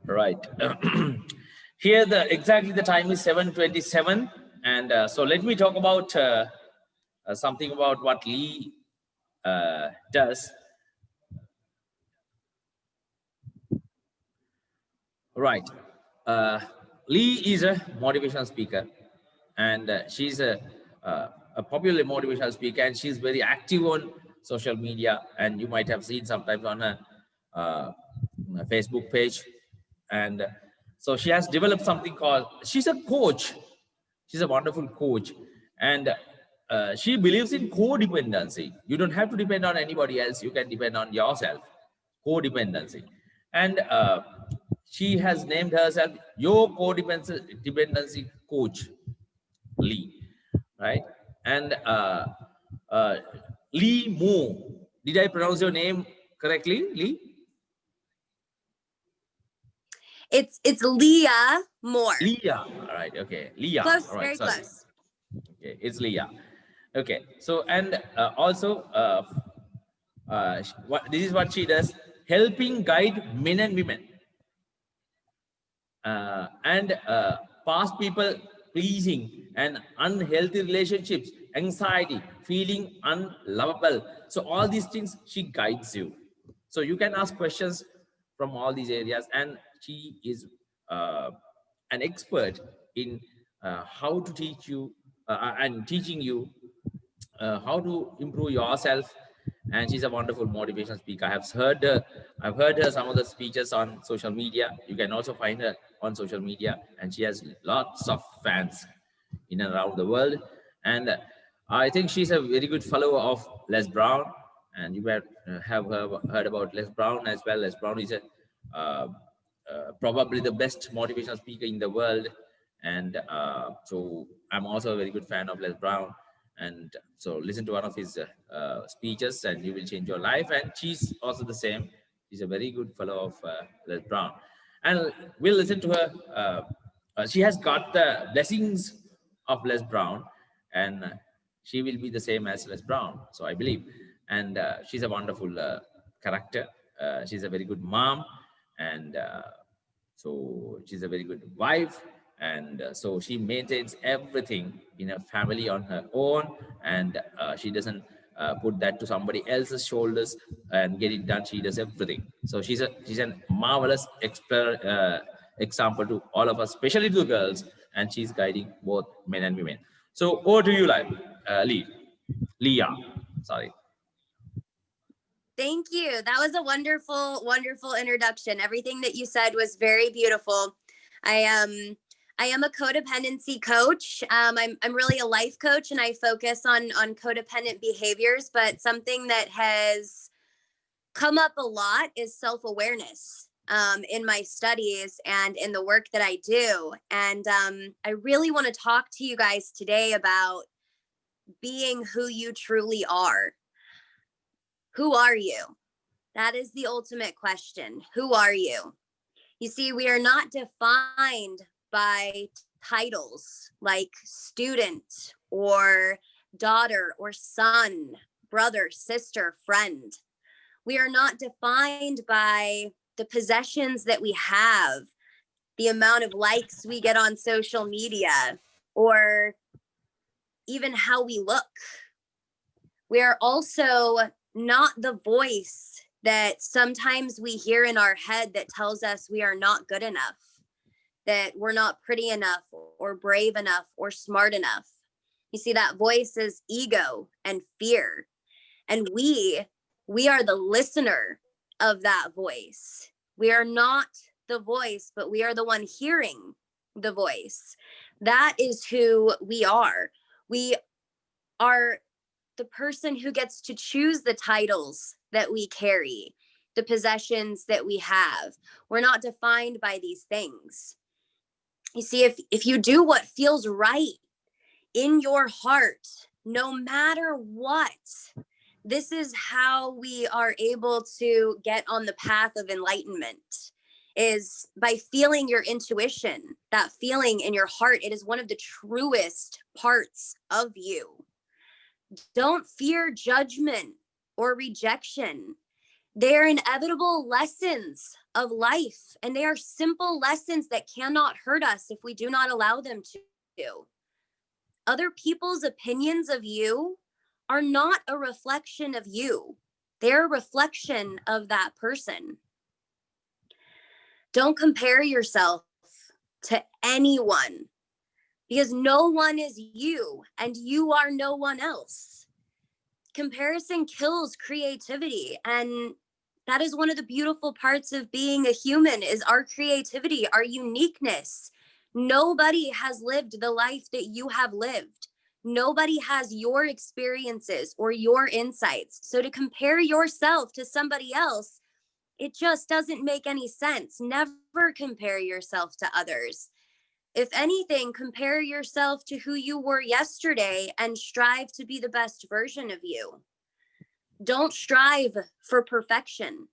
Right. Here, exactly the time is 7:27, and so let me talk about something about what Lee does. Right. Uh, Lee is a motivational speaker, and she's a popular motivational speaker, and she's very active on social media. And you might have seen sometimes on a uh, Facebook page. And so she has developed something called, she's a coach. She's a wonderful coach. And she believes in codependency. You don't have to depend on anybody else. You can depend on yourself. Codependency. And she has named herself your codependency coach, Lee, right? And uh, Leah Moore. Did I pronounce your name correctly, Lee? It's Leah Moore. Leah. All right. Okay. Leah. Close, All right. very Sorry. close. Okay. It's Leah. Okay. So, and also, this is what she does: helping guide men and women, and past people pleasing and unhealthy relationships, anxiety, feeling unlovable. So all these things she guides you. So you can ask questions from all these areas, and she is uh, an expert in how to teach you and teaching you how to improve yourself. And she's a wonderful motivational speaker. I've heard her some of the speeches on social media. You can also find her on social media, and she has lots of fans in and around the world. And I think she's a very good follower of Les Brown, and you might have heard about Les Brown as well. Les Brown is a probably the best motivational speaker in the world. And so I'm also a very good fan of Les Brown. And so listen to one of his speeches, and you will change your life. And she's also the same. She's a very good fellow of Les Brown. And we'll listen to her. She has got the blessings of Les Brown, and she will be the same as Les Brown, so I believe. And she's a wonderful character. She's a very good mom, and so she's a very good wife. And so she maintains everything in her family on her own, and she doesn't put that to somebody else's shoulders and get it done. She does everything. So she's a marvelous example to all of us, especially to the girls, and she's guiding both men and women. So over to you, Leah. Sorry. Thank you. That was a wonderful, wonderful introduction. Everything that you said was very beautiful. I am a codependency coach. I'm really a life coach, and I focus on codependent behaviors. But something that has come up a lot is self-awareness in my studies and in the work that I do. And I really want to talk to you guys today about being who you truly are. Who are you? That is the ultimate question. Who are you? You see, we are not defined by titles like student or daughter or son, brother, sister, friend. We are not defined by the possessions that we have, the amount of likes we get on social media, or even how we look. We are also not the voice that sometimes we hear in our head that tells us we are not good enough, that we're not pretty enough or brave enough or smart enough. You see, that voice is ego and fear. And we are the listener of that voice. We are not the voice, but we are the one hearing the voice. That is who we are. We are the person who gets to choose the titles that we carry, the possessions that we have. We're not defined by these things. You see, if you do what feels right in your heart, no matter what, this is how we are able to get on the path of enlightenment, is by feeling your intuition, that feeling in your heart. It is one of the truest parts of you. Don't fear judgment or rejection. They're inevitable lessons of life, and they are simple lessons that cannot hurt us if we do not allow them to. Other people's opinions of you are not a reflection of you. They're a reflection of that person. Don't compare yourself to anyone, because no one is you and you are no one else. Comparison kills creativity, and that is one of the beautiful parts of being a human, is our creativity, our uniqueness. Nobody has lived the life that you have lived. Nobody has your experiences or your insights. So to compare yourself to somebody else, it just doesn't make any sense. Never compare yourself to others. If anything, compare yourself to who you were yesterday and strive to be the best version of you. Don't strive for perfection.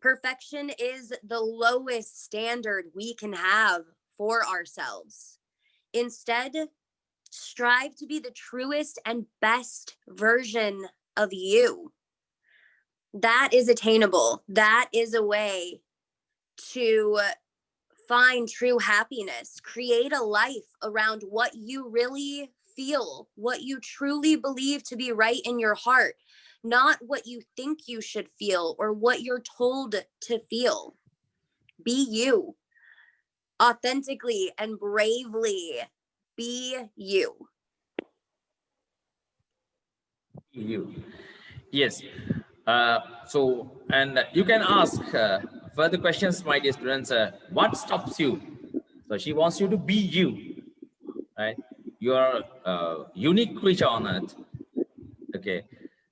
Perfection is the lowest standard we can have for ourselves. Instead, strive to be the truest and best version of you. That is attainable. That is a way to find true happiness. Create a life around what you really feel, what you truly believe to be right in your heart, not what you think you should feel or what you're told to feel. Be you. Authentically and bravely be you. You. Yes. And you can ask further questions, my dear students. What stops you? So she wants you to be you, right? You are a unique creature on earth. Okay.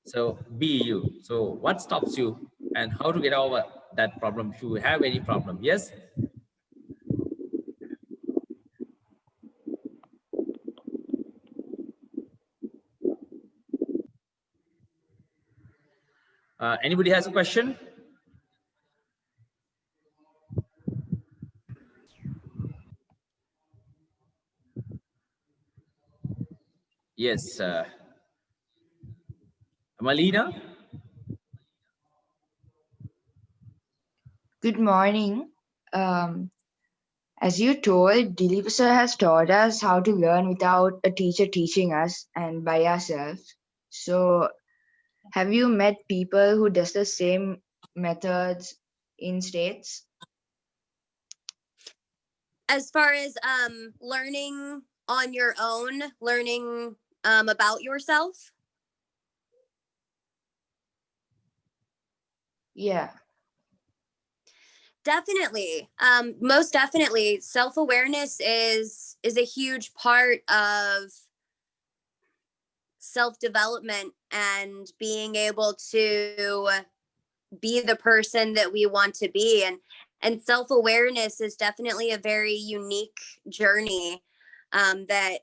So be you. So what stops you and how to get over that problem if you have any problem? Yes. Anybody has a question? Yes. Malina? Good morning. Um, as you told, Dileepa sir has taught us how to learn without a teacher teaching us and by ourselves. So, have you met people who does the same methods in states? As far as learning on your own, learning about yourself, Yeah. definitely. Most definitely, self-awareness is a huge part of self-development and being able to be the person that we want to be. And self-awareness is definitely a very unique journey that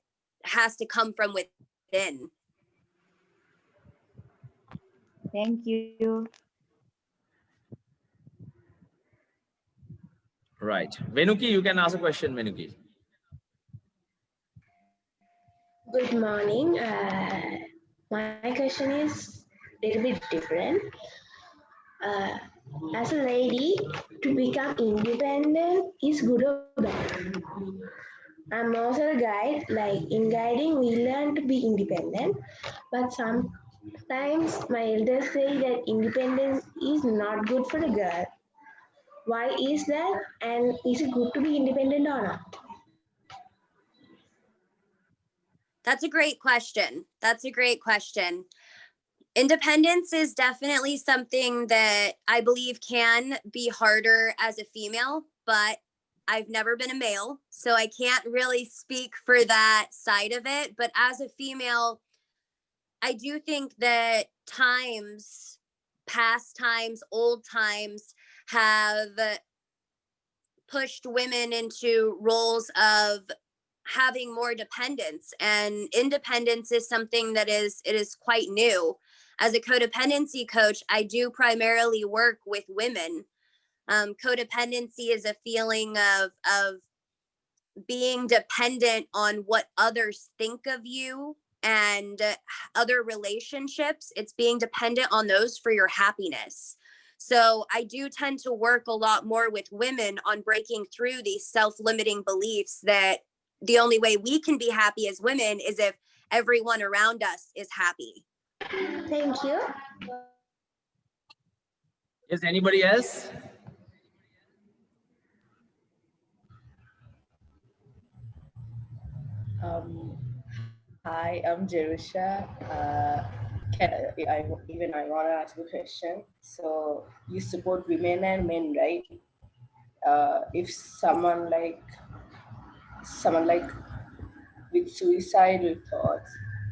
has to come from within. Thank you. Right. Venuki, you can ask a question, Venuki. Good morning. My question is a little bit different. Uh, as a lady, to become independent is good or bad? I'm also a guide. Like in guiding, we learn to be independent, but sometimes my elders say that independence is not good for a girl. Why is that? And is it good to be independent or not? That's a great question. That's a great question. Independence is definitely something that I believe can be harder as a female, but I've never been a male, so I can't really speak for that side of it. But as a female, I do think that times, past times, old times, have pushed women into roles of having more dependence, and independence is something that is quite new. As a codependency coach, I do primarily work with women. Codependency is a feeling of being dependent on what others think of you and other relationships. It's being dependent on those for your happiness. So I do tend to work a lot more with women on breaking through these self-limiting beliefs that the only way we can be happy as women is if everyone around us is happy. Thank you. Is anybody else? Hi, I'm Jerusha. I want to ask a question. So you support women and men, right? If someone like with suicidal thoughts,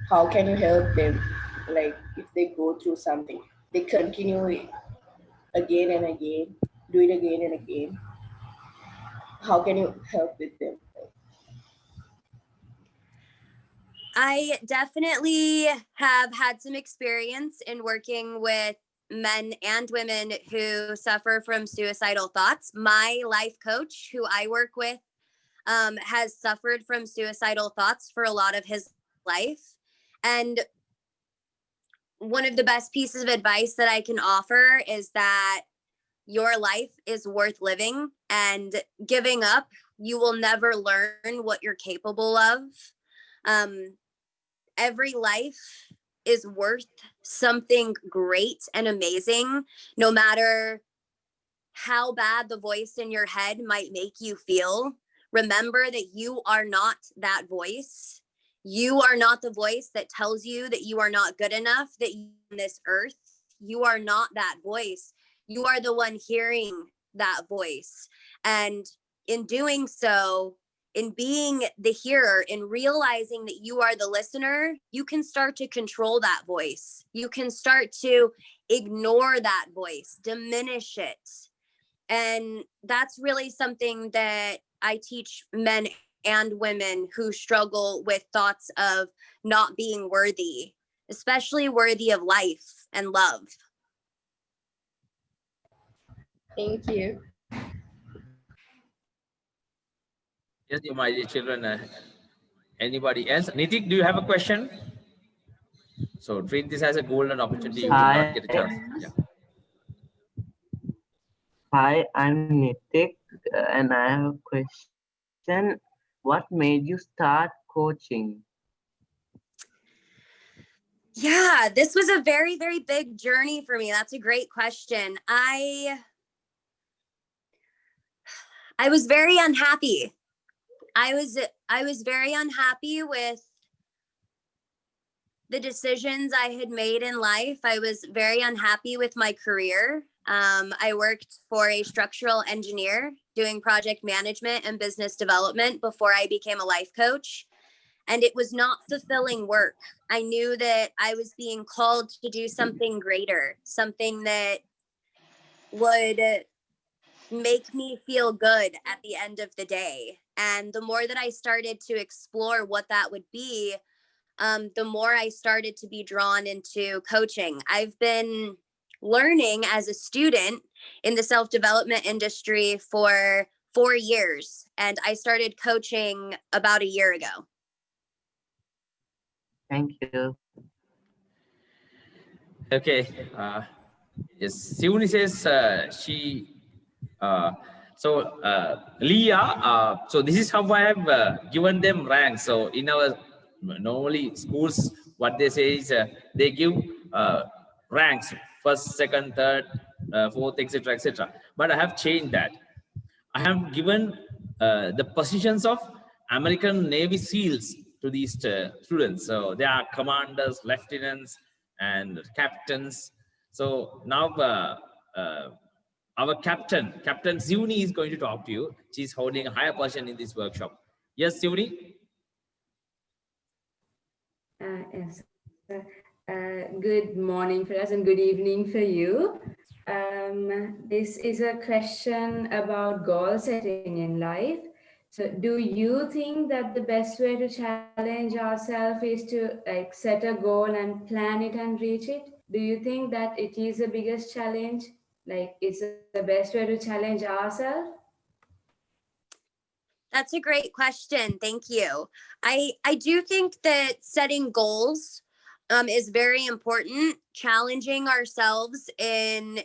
how can you help them? Like if they go through something, they continue it again and again, do it again and again. How can you help with them? I definitely have had some experience in working with men and women who suffer from suicidal thoughts. My life coach, who I work with, has suffered from suicidal thoughts for a lot of his life. And one of the best pieces of advice that I can offer is that your life is worth living, and giving up, you will never learn what you're capable of. Um, every life is worth something great and amazing, no matter how bad the voice in your head might make you feel. Remember that you are not that voice. You are not the voice that tells you that you are not good enough, that you on this earth. You are not that voice. You are the one hearing that voice. And in doing so, in being the hearer, in realizing that you are the listener, you can start to control that voice. You can start to ignore that voice, diminish it. And that's really something that I teach men and women who struggle with thoughts of not being worthy, especially worthy of life and love. Thank you. Yes, you my dear children. Anybody else? Nitik, do you have a question? So treat this as a golden opportunity. You will not get a chance. Yeah. Hi, I'm Nitik, and I have a question. What made you start coaching? Yeah, this was a very, very big journey for me. That's a great question. I was very unhappy. I was very unhappy with the decisions I had made in life. I was very unhappy with my career. I worked for a structural engineer doing project management and business development before I became a life coach. And it was not fulfilling work. I knew that I was being called to do something greater, something that would make me feel good at the end of the day. And the more that I started to explore what that would be, the more I started to be drawn into coaching. I've been learning as a student in the self-development industry for 4 years, and I started coaching about a year ago. Thank you. Okay. Yes. Siuni says uh, Leah, so this is how I have given them ranks. So in our normally schools, what they say is they give ranks, first, second, third, fourth, etc., etc. But I have changed that. I have given the positions of American Navy SEALs to these students. So they are commanders, lieutenants, and captains. So now our Captain Zuni is going to talk to you. She's holding a higher position in this workshop. Yes, Zuni? Yes. Good morning for us and good evening for you. This is a question about goal setting in life. So do you think that the best way to challenge ourselves is to set a goal and plan it and reach it? Do you think that it is the biggest challenge? It's the best way to challenge ourselves? That's a great question. Thank you. I do think that setting goals is very important. Challenging ourselves in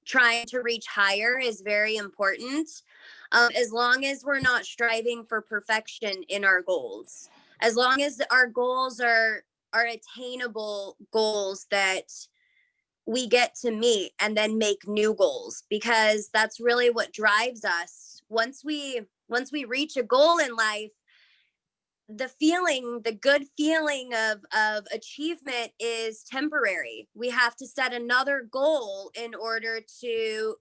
trying to reach higher is very important. As long as we're not striving for perfection in our goals, as long as our goals are attainable goals that we get to meet and then make new goals, because that's really what drives us. Once we reach a goal in life, the good feeling of achievement is temporary. We have to set another goal in order to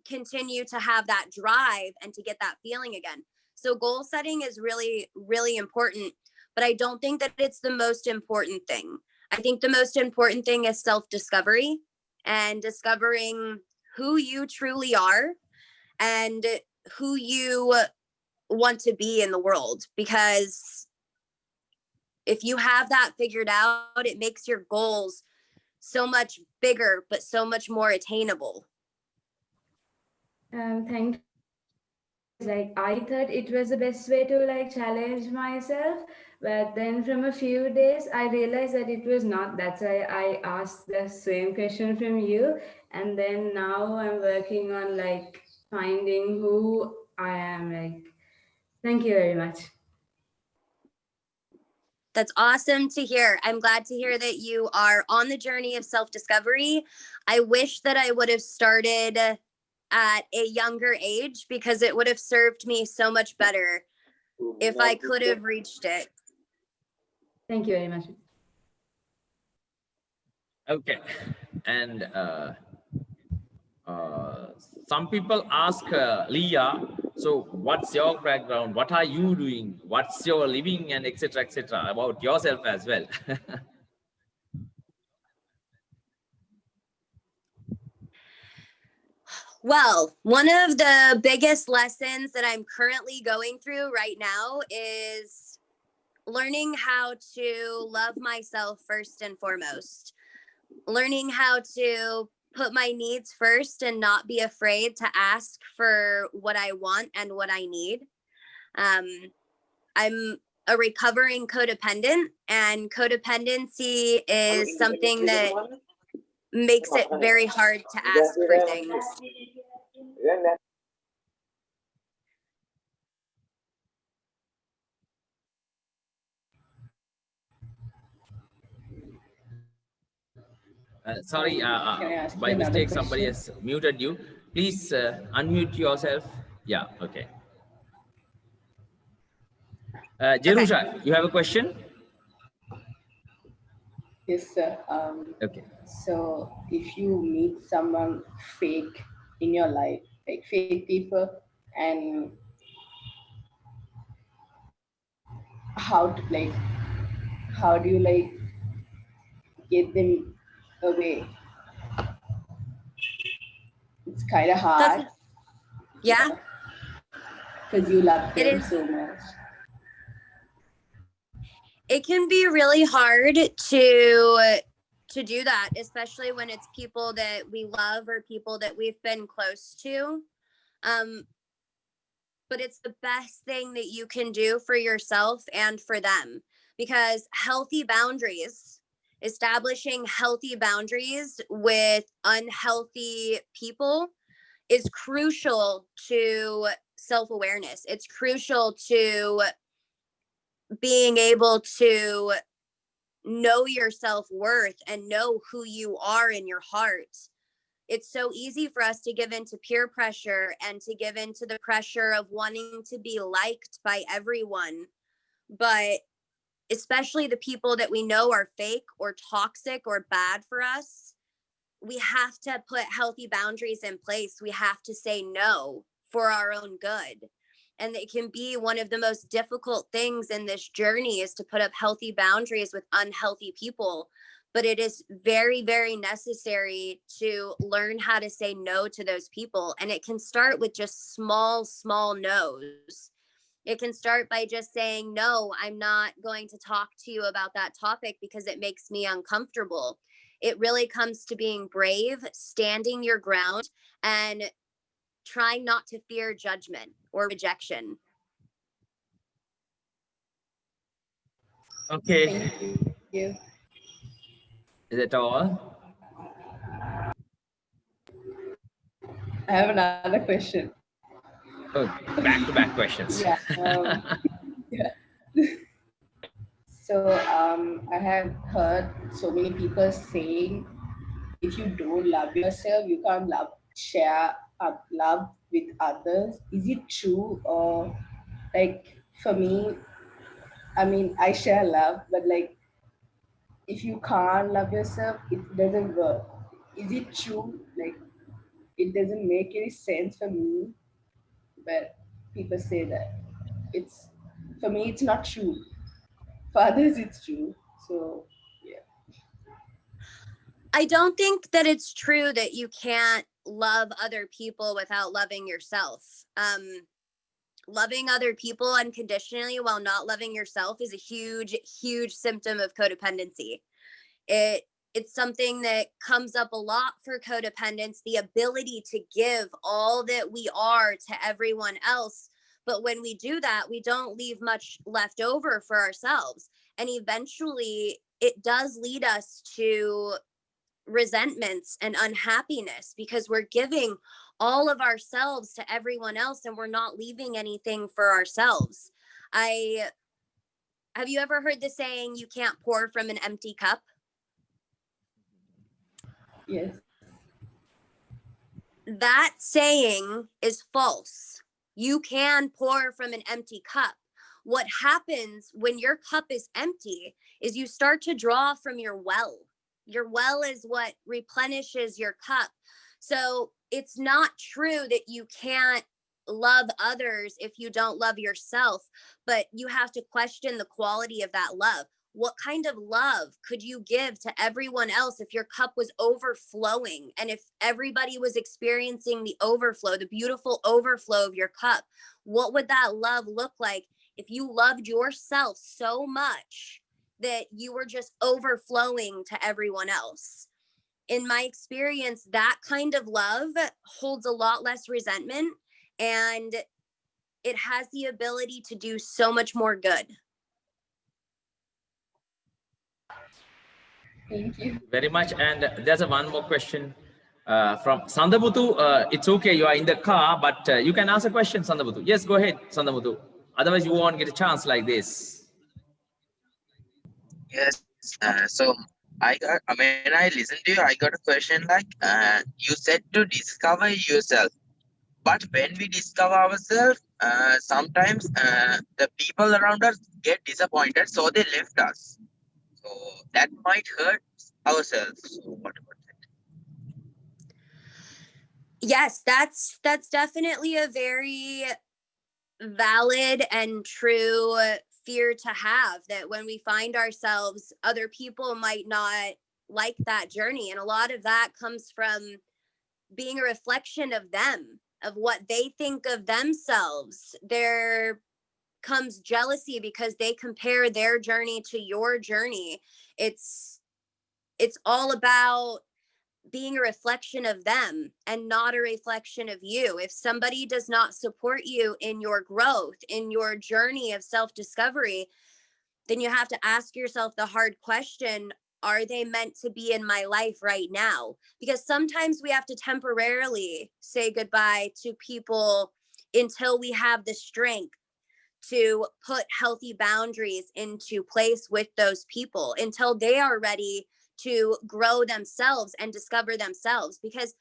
continue to have that drive and to get that feeling again. So goal setting is really, really important, but I don't think that it's the most important thing. I think the most important thing is self-discovery and discovering who you truly are and who you want to be in the world. Because if you have that figured out, it makes your goals so much bigger, but so much more attainable. Thank you. Like, I thought it was the best way to like challenge myself, but then from a few days I realized that it was not. That's why I asked the same question from you, and then now I'm working on like finding who I am. Like, thank you very much. That's awesome to hear. I'm glad to hear that you are on the journey of self-discovery. I wish that I would have started at a younger age, because it would have served me so much better if I could have reached it. Thank you very much. Okay. And some people ask Leah, so what's your background? What are you doing? What's your living, and etc. about yourself as well. Well, one of the biggest lessons that I'm currently going through right now is learning how to love myself first and foremost. Learning how to put my needs first and not be afraid to ask for what I want and what I need. I'm a recovering codependent, and codependency is something that makes it very hard to ask for things. Sorry, Can I ask you by another mistake somebody question? has muted you. Please unmute yourself. Yeah, okay. Jerusha, you have a question? Yes, sir. Okay. So if you meet someone fake in your life, like fake people, and how do you like get them away? It's kind of hard, Yeah, because you love it them is. so much. It can be really hard to do that, especially when it's people that we love or people that we've been close to. But it's the best thing that you can do for yourself and for them, because establishing healthy boundaries with unhealthy people is crucial to self-awareness. It's crucial to being able to know your self-worth and know who you are in your heart. It's so easy for us to give into peer pressure and to give into the pressure of wanting to be liked by everyone. But especially the people that we know are fake or toxic or bad for us, we have to put healthy boundaries in place. We have to say no for our own good. And it can be one of the most difficult things in this journey, is to put up healthy boundaries with unhealthy people. But it is very, very necessary to learn how to say no to those people. And it can start with just small, small no's. It can start by just saying, no, I'm not going to talk to you about that topic because it makes me uncomfortable. It really comes to being brave, standing your ground, and trying not to fear judgment or rejection. Okay. Thank you. Is that all? I have another question. Oh, back-to-back questions. Yeah. Yeah. So I have heard so many people saying, if you don't love yourself, you can't share love with others. Is it true? Or like for me, I mean, I share love, but like if you can't love yourself, it doesn't work. Is it true? Like it doesn't make any sense for me, but people say that it's, for me it's not true. For others it's true. So yeah. I don't think that it's true that you can't love other people without loving yourself. Loving other people unconditionally while not loving yourself is a huge symptom of codependency. It's something that comes up a lot for codependents, the ability to give all that we are to everyone else. But when we do that, we don't leave much left over for ourselves. And eventually, it does lead us to resentments and unhappiness because we're giving all of ourselves to everyone else and we're not leaving anything for ourselves. I Have you ever heard the saying, you can't pour from an empty cup? Yes. That saying is false. You can pour from an empty cup. What happens when your cup is empty is you start to draw from your well. Your well is what replenishes your cup. So it's not true that you can't love others if you don't love yourself, but you have to question the quality of that love. What kind of love could you give to everyone else if your cup was overflowing and if everybody was experiencing the overflow, the beautiful overflow of your cup? What would that love look like if you loved yourself so much that you were just overflowing to everyone else? In my experience, that kind of love holds a lot less resentment and it has the ability to do so much more good. Thank you. Very much. And there's one more question from Sandamutu. It's okay, you are in the car, but you can ask a question, Sandamutu. Yes, go ahead, Sandamutu. Otherwise, you won't get a chance like this. Yes. So when I listened to you, I got a question like you said to discover yourself. But when we discover ourselves, sometimes the people around us get disappointed, so they left us. So that might hurt ourselves. So what about that? Yes, that's definitely a very valid and true fear to have, that when we find ourselves, other people might not like that journey. And a lot of that comes from being a reflection of them, of what they think of themselves. There comes jealousy because they compare their journey to your journey. It's all about being a reflection of them and not a reflection of you. If somebody does not support you in your growth, in your journey of self-discovery, then you have to ask yourself the hard question, are they meant to be in my life right now? Because sometimes we have to temporarily say goodbye to people until we have the strength to put healthy boundaries into place with those people, until they are ready to grow themselves and discover themselves. Because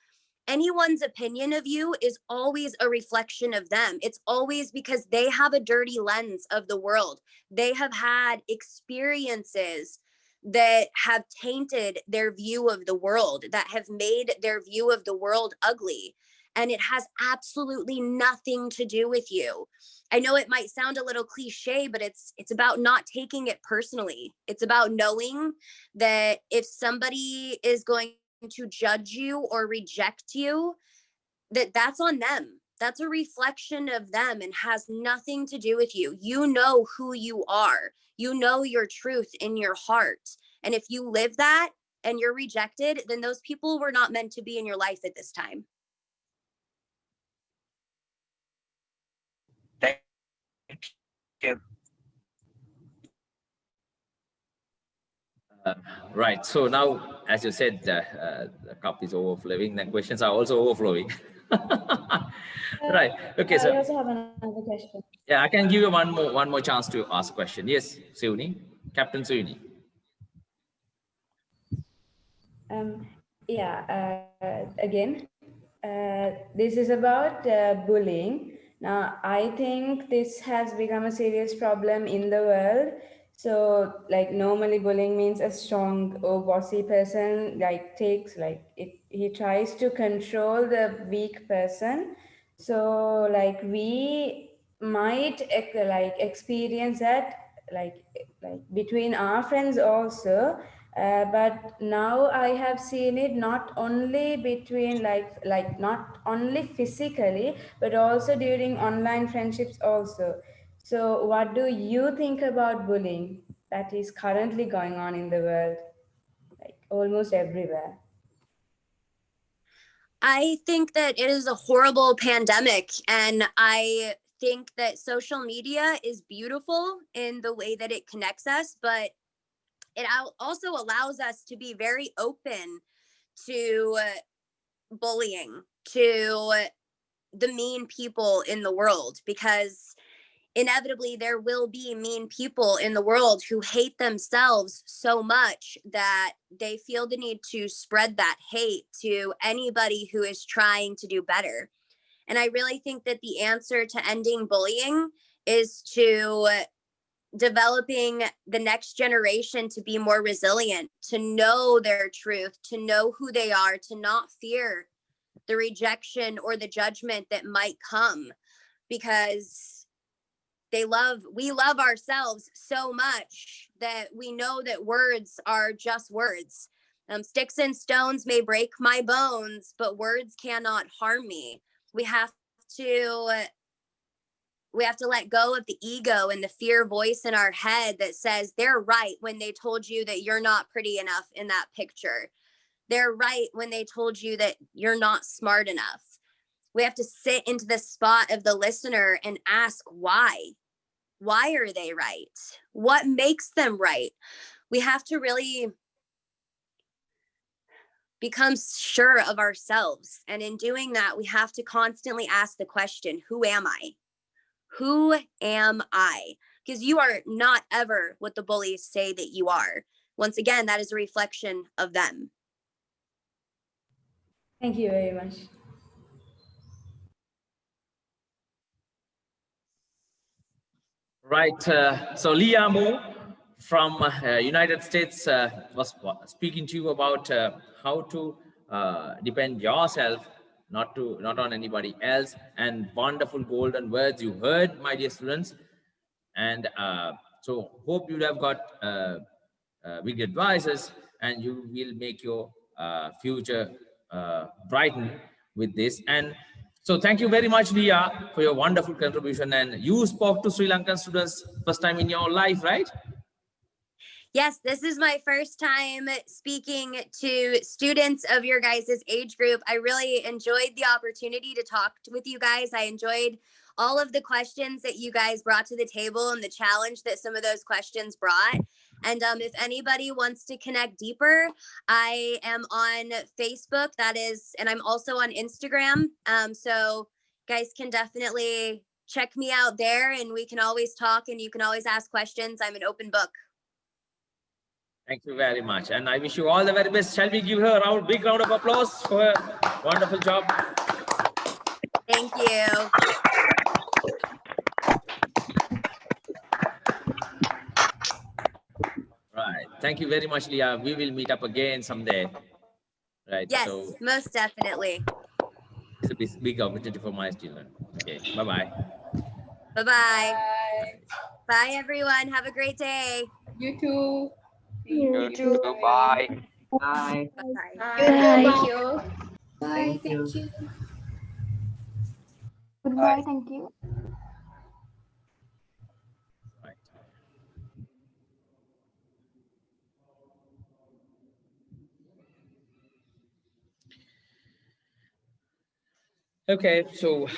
anyone's opinion of you is always a reflection of them. It's always because they have a dirty lens of the world. They have had experiences that have tainted their view of the world, that have made their view of the world ugly. And it has absolutely nothing to do with you. I know it might sound a little cliche, but it's about not taking it personally. It's about knowing that if somebody is going to judge you or reject you, that's on them. That's a reflection of them and has nothing to do with you. You know who you are. You know your truth in your heart. And if you live that and you're rejected, then those people were not meant to be in your life at this time. Thank you. Right. So now, as you said, the cup is overflowing. The questions are also overflowing. Right. Okay. I So also have another question. yeah, I can give you one more chance to ask a question. Yes, Suni, Captain Suni. Again, this is about bullying. Now, I think this has become a serious problem in the world. So, like, normally bullying means a strong or bossy person, like, takes, like, he tries to control the weak person. So, like, we might, like, experience that, like, between our friends also, but now I have seen it not only between, like not only physically, but also during online friendships also. So what do you think about bullying that is currently going on in the world, like almost everywhere? I think that it is a horrible pandemic, and I think that social media is beautiful in the way that it connects us, but it also allows us to be very open to bullying, to the mean people in the world, because inevitably there will be mean people in the world who hate themselves so much that they feel the need to spread that hate to anybody who is trying to do better. And I really think that the answer to ending bullying is to developing the next generation to be more resilient, to know their truth, to know who they are, to not fear the rejection or the judgment that might come, because we love ourselves so much that we know that words are just words. Sticks and stones may break my bones, but words cannot harm me. We have to we have to let go of the ego and the fear voice in our head that says they're right when they told you that you're not pretty enough in that picture. They're right when they told you that you're not smart enough. We have to sit into the spot of the listener and ask why. Why are they right? What makes them right? We have to really become sure of ourselves. And in doing that, we have to constantly ask the question, who am I? Who am I? Because you are not ever what the bullies say that you are. Once again, that is a reflection of them. Thank you very much. Right. So Leah Moore from United States was speaking to you about how to depend yourself, not on anybody else, and wonderful golden words you heard, my dear students. And so hope you have got big advices, and you will make your future brighten with this. And so thank you very much, Leah, for your wonderful contribution. And you spoke to Sri Lankan students first time in your life, right? Yes, this is my first time speaking to students of your guys' age group. I really enjoyed the opportunity to talk with you guys. I enjoyed all of the questions that you guys brought to the table and the challenge that some of those questions brought. And if anybody wants to connect deeper, I am on Facebook. And I'm also on Instagram. So guys can definitely check me out there, and we can always talk, and you can always ask questions. I'm an open book. Thank you very much. And I wish you all the very best. Shall we give her a big round of applause for her wonderful job? Thank you. Right. Thank you very much, Leah. We will meet up again someday. Right. Yes, So most definitely. it's a big opportunity for my children. Okay. Bye-bye. Bye-bye. Bye. Bye, everyone. Have a great day. You too. See You you too. soon. Bye. Bye. Bye. Bye. Thank you. Bye. Thank you. Thank you. Bye. Goodbye. Thank you. Right. Okay. So